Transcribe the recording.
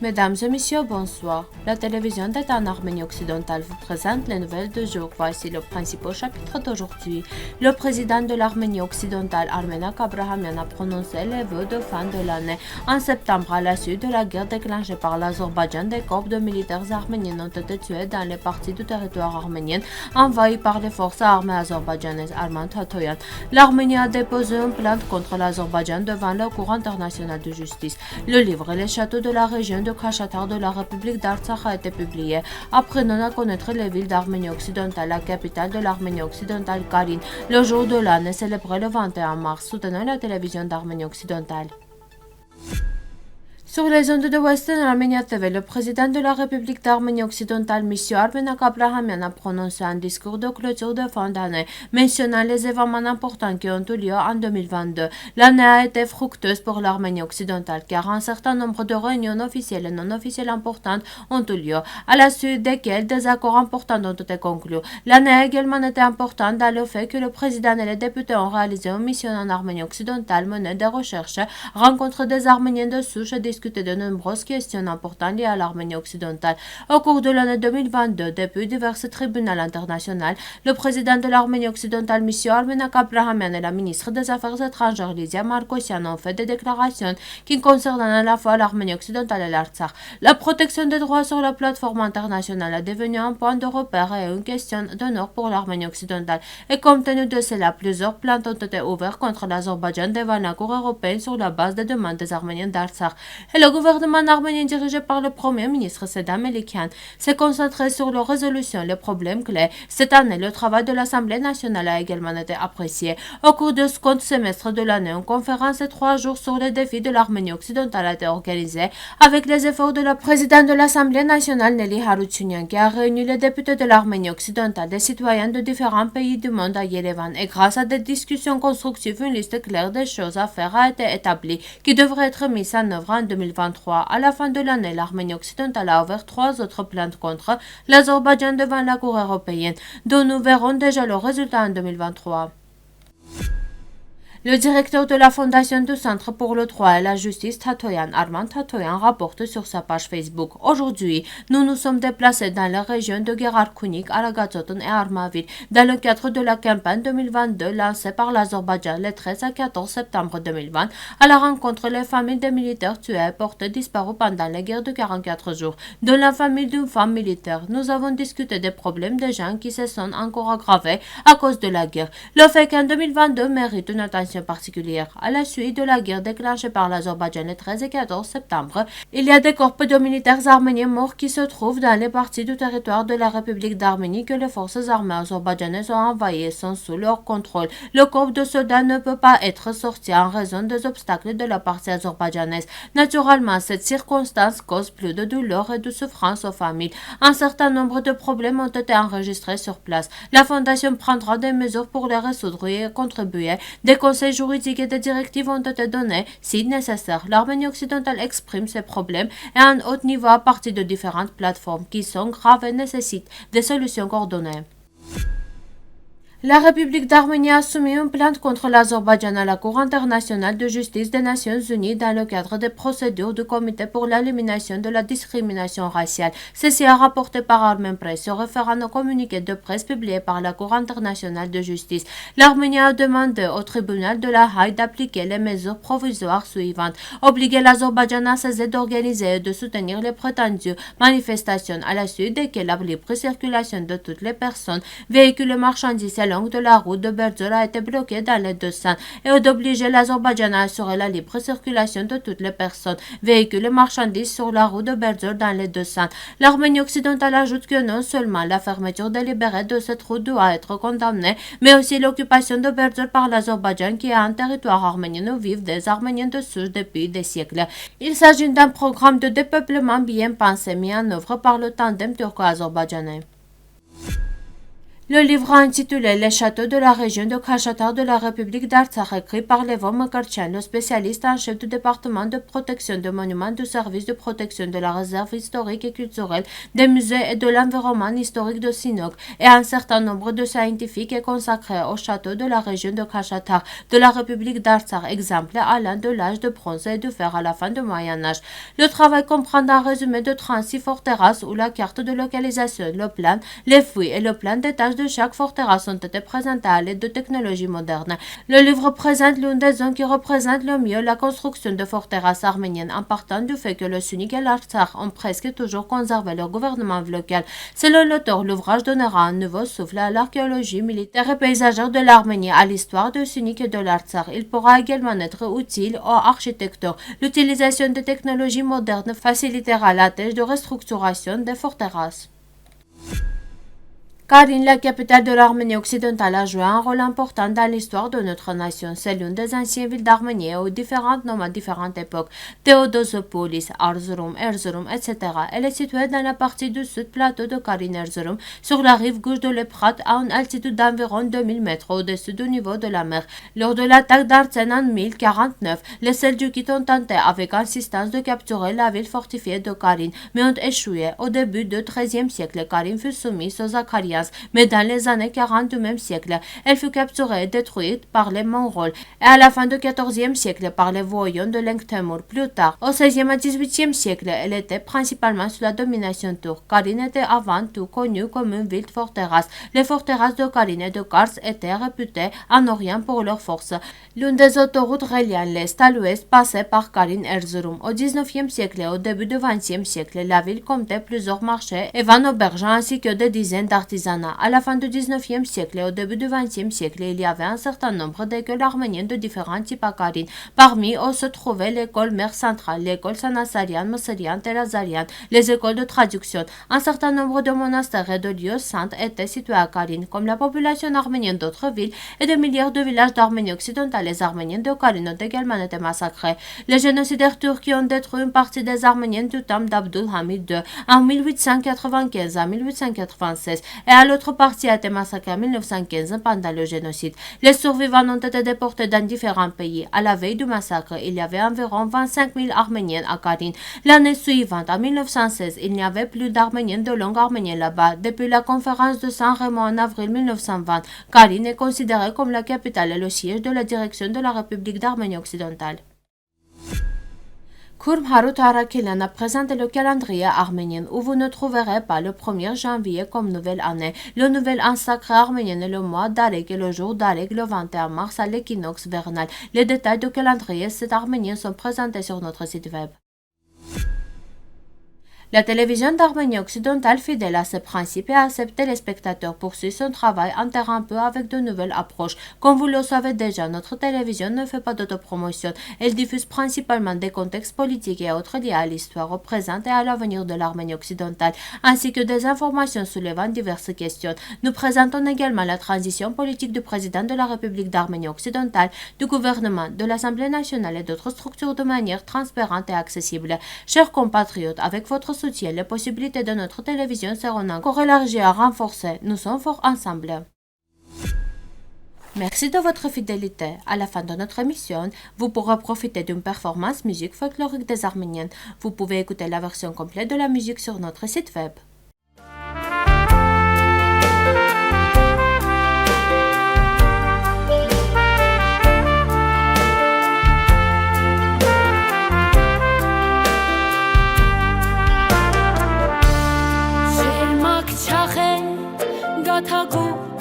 Mesdames et messieurs, bonsoir. La télévision d'État en Arménie occidentale vous présente les nouvelles du jour. Voici le principal chapitre d'aujourd'hui. Le président de l'Arménie occidentale, Armenak Abrahamian, a prononcé les vœux de fin de l'année. En septembre, à la suite de la guerre déclenchée par l'Azerbaïdjan, des corps de militaires arméniens ont été tués dans les parties du territoire arménien envahies par les forces armées azerbaïdjanaises. Arman Tatoyan. L'Arménie a déposé une plainte contre l'Azerbaïdjan devant la Cour internationale de justice. Le livre Les châteaux de la région de Khachtar de la République d'Artsakh a été publié. Apprenons à connaître les villes d'Arménie occidentale, la capitale de l'Arménie occidentale, Karin. Le jour de l'année célébré le 21 mars. Soutenons la télévision d'Arménie occidentale. Sur les ondes de Western Armenia TV, le président de la République d'Arménie occidentale, M. Armenak Abrahamian, a prononcé un discours de clôture de fin d'année, mentionnant les événements importants qui ont eu lieu en 2022. L'année a été fructueuse pour l'Arménie occidentale, car un certain nombre de réunions officielles et non officielles importantes ont eu lieu, à la suite desquelles des accords importants ont été conclus. L'année a également été importante dans le fait que le président et les députés ont réalisé une mission en Arménie occidentale, mené des recherches, rencontré des Arméniens de souche et discuté de nombreuses questions importantes liées à l'Arménie occidentale. Au cours de l'année 2022, depuis divers tribunaux internationaux, le président de l'Arménie occidentale, M. Armenak Abrahamian, et la ministre des Affaires étrangères, Lydia Markosyan, ont fait des déclarations qui concernent à la fois l'Arménie occidentale et l'Artsakh. La protection des droits sur la plateforme internationale est devenue un point de repère et une question d'honneur pour l'Arménie occidentale. Et compte tenu de cela, plusieurs plaintes ont été ouvertes contre l'Azerbaïdjan devant la Cour européenne sur la base des demandes des Arméniens d'Artsakh. Et le gouvernement arménien dirigé par le Premier ministre Sedam Melikian s'est concentré sur la résolution des problèmes clés. Cette année, le travail de l'Assemblée nationale a également été apprécié. Au cours de ce second semestre de l'année, une conférence de 3 jours sur les défis de l'Arménie occidentale a été organisée avec les efforts de la présidente de l'Assemblée nationale, Nelly Haroutchounian, qui a réuni les députés de l'Arménie occidentale, des citoyens de différents pays du monde à Yerevan. Et grâce à des discussions constructives, une liste claire des choses à faire a été établie qui devrait être mise en œuvre en 2023. À la fin de l'année, l'Arménie occidentale a ouvert 3 autres plaintes contre l'Azerbaïdjan devant la Cour européenne, dont nous verrons déjà le résultat en 2023. Le directeur de la Fondation du Centre pour le droit et la justice, Tatoyan, Arman Tatoyan, rapporte sur sa page Facebook. Aujourd'hui, nous nous sommes déplacés dans la région de Gerarkounik, Aragazoton et Armavir dans le cadre de la campagne 2022 lancée par l'Azerbaïdjan le 13 à 14 septembre 2020 à la rencontre des familles des militaires tués et portés disparus pendant la guerre de 44 jours. Dans la famille d'une femme militaire, nous avons discuté des problèmes des gens qui se sont encore aggravés à cause de la guerre. Le fait qu'en 2022 mérite une attention particulière. À la suite de la guerre déclenchée par l'Azerbaïdjan le 13 et 14 septembre, il y a des corps de militaires arméniens morts qui se trouvent dans les parties du territoire de la République d'Arménie que les forces armées azerbaïdjanaises ont envahies sans sous leur contrôle. Le corps de soldats ne peut pas être sorti en raison des obstacles de la partie azerbaïdjanaise. Naturellement, cette circonstance cause plus de douleur et de souffrance aux familles. Un certain nombre de problèmes ont été enregistrés sur place. La Fondation prendra des mesures pour les résoudre et contribuer. Des conseils juridiques et des directives ont été donnés si nécessaire. L'Arménie occidentale exprime ses problèmes à un haut niveau à partir de différentes plateformes qui sont graves et nécessitent des solutions coordonnées. La République d'Arménie a soumis une plainte contre l'Azerbaïdjan à la Cour internationale de justice des Nations unies dans le cadre des procédures du Comité pour l'élimination de la discrimination raciale. Ceci est rapporté par Armen Press, se référant au communiqué de presse publié par la Cour internationale de justice. L'Arménie a demandé au tribunal de la Haye d'appliquer les mesures provisoires suivantes. Obliger l'Azerbaïdjan à cesser d'organiser et de soutenir les prétendues manifestations à la suite desquelles la libre circulation de toutes les personnes, véhicules et marchandises de la route de Berdzor a été bloquée dans les deux sens et d'obliger l'Azerbaïdjan à assurer la libre circulation de toutes les personnes, véhicules et marchandises sur la route de Berdzor dans les deux sens. L'Arménie occidentale ajoute que non seulement la fermeture délibérée de cette route doit être condamnée, mais aussi l'occupation de Berdzor par l'Azerbaïdjan qui est un territoire arménien où vivent des Arméniens de souche depuis des siècles. Il s'agit d'un programme de dépeuplement bien pensé mis en œuvre par le tandem turco-azerbaïdjanais. Le livre intitulé Les châteaux de la région de Khachkatar de la République d'Artsakh, écrit par Levon Makartchian, le spécialiste en chef du département de protection des monuments du service de protection de la réserve historique et culturelle des musées et de l'environnement historique de Sinok, et un certain nombre de scientifiques est consacré aux châteaux de la région de Khachkatar de la République d'Artsakh, exemplaires allant de l'âge de bronze et du fer à la fin du Moyen-Âge. Le travail comprend un résumé de 36 forteresses où la carte de localisation, le plan, les fouilles et le plan d'étage de chaque forteresse ont été présentés à l'aide de technologies modernes. Le livre présente l'une des zones qui représente le mieux la construction de forteresses arméniennes en partant du fait que le Sunnik et l'Artsakh ont presque toujours conservé leur gouvernement local. Selon l'auteur, l'ouvrage donnera un nouveau souffle à l'archéologie militaire et paysagère de l'Arménie, à l'histoire du Sunnik et de l'Artsakh. Il pourra également être utile aux architectes. L'utilisation des technologies modernes facilitera la tâche de restructuration des forteresses. Karin, la capitale de l'Arménie occidentale, a joué un rôle important dans l'histoire de notre nation. C'est l'une des anciennes villes d'Arménie aux différentes noms à différentes époques. Théodosopolis, Arzurum, Erzurum, etc. Elle est située dans la partie du sud plateau de Karin Erzurum, sur la rive gauche de l'Euphrate, à une altitude d'environ 2000 mètres au-dessus du niveau de la mer. Lors de l'attaque d'Artsène en 1049, les Seldjoukides ont tenté avec insistance de capturer la ville fortifiée de Karin, mais ont échoué. Au début du XIIIe siècle, Karin fut soumise aux Acariens, mais dans les années 40 du même siècle, elle fut capturée et détruite par les Mongols, et à la fin du XIVe siècle par les Voyons de Lenk-Temur. Plus tard, au XVIe et XVIIIe siècle, elle était principalement sous la domination turque. Karin était avant tout connue comme une ville forteresse. Les forteresses de Karin et de Kars étaient réputées en Orient pour leur force. L'une des autoroutes reliant l'Est à l'Ouest passait par Karin Erzurum. Au XIXe siècle et au début du XXe siècle, la ville comptait plusieurs marchés et ventes auberges ainsi que des dizaines d'artisans. À la fin du XIXe siècle et au début du XXe siècle, il y avait un certain nombre d'écoles arméniennes de différents types à Karin. Parmi eux se trouvait l'école mère centrale, l'école Sanassarian, Mosserian, Terazarian, les écoles de traduction. Un certain nombre de monastères et de lieux saints étaient situés à Karin. Comme la population arménienne d'autres villes et des milliers de villages d'Arménie occidentale, les Arméniens de Karin ont également été massacrés. Les génocidaires turcs ont détruit une partie des Arméniens du temps d'Abdul Hamid II en 1895 à 1896 et à l'autre partie a été massacrée en 1915 pendant le génocide. Les survivants ont été déportés dans différents pays. À la veille du massacre, il y avait environ 25 000 Arméniens à Karin. L'année suivante, en 1916, il n'y avait plus d'Arméniens de langue arménienne là-bas. Depuis la conférence de Saint-Rémy en avril 1920, Karin est considérée comme la capitale et le siège de la direction de la République d'Arménie occidentale. Kurm Harut Arakelian a présenté le calendrier arménien où vous ne trouverez pas le 1er janvier comme nouvelle année. Le nouvel an sacré arménien est le mois d'Arek et le jour d'Arek le 21 mars à l'équinoxe vernal. Les détails du calendrier arménien sont présentés sur notre site web. La télévision d'Arménie occidentale, fidèle à ses principes et à ses téléspectateurs, poursuit son travail interrompu avec de nouvelles approches. Comme vous le savez déjà, notre télévision ne fait pas d'autopromotion. Elle diffuse principalement des contextes politiques et autres liés à l'histoire, au présent et à l'avenir de l'Arménie occidentale, ainsi que des informations soulevant diverses questions. Nous présentons également la transition politique du président de la République d'Arménie occidentale, du gouvernement, de l'Assemblée nationale et d'autres structures de manière transparente et accessible. Chers compatriotes, avec votre soutien, les possibilités de notre télévision seront encore élargies et renforcées. Nous sommes forts ensemble. Merci de votre fidélité. À la fin de notre émission, vous pourrez profiter d'une performance musique folklorique des Arméniens. Vous pouvez écouter la version complète de la musique sur notre site web. Çախե գաթակու